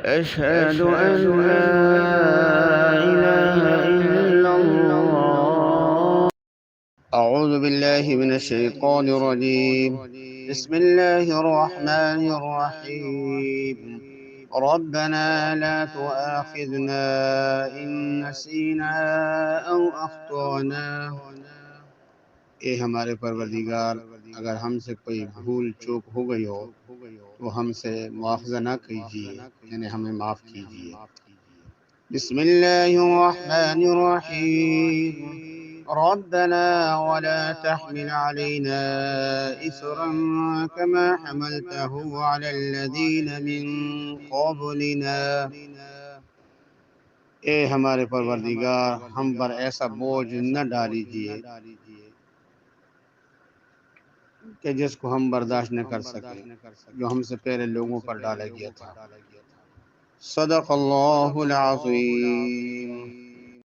أشهد أن لا إله إلا الله. أعوذ بالله من الشيطان الرجيم. بسم الله الرحمن الرحيم. ربنا لا تؤاخذنا إن نسينا أو أخطأنا. اے ہمارے پروردگار، اگر ہم سے کوئی بھول چوک ہو گئی ہو تو ہم سے مواخذہ نہ کیجیے، یعنی ہمیں معاف کیجیے۔ بسم اللہ الرحمن الرحیم۔ ربنا ولا تحمل علينا إصرا كما حملته على الذين من قبلنا۔ اے ہمارے پروردگار، ہم پر ایسا بوجھ نہ ڈالیجیے کہ جس کو ہم برداشت نہ کر سکیں، جو ہم سے پہلے لوگوں پر ڈالا گیا تھا۔ صدق اللہ العظیم۔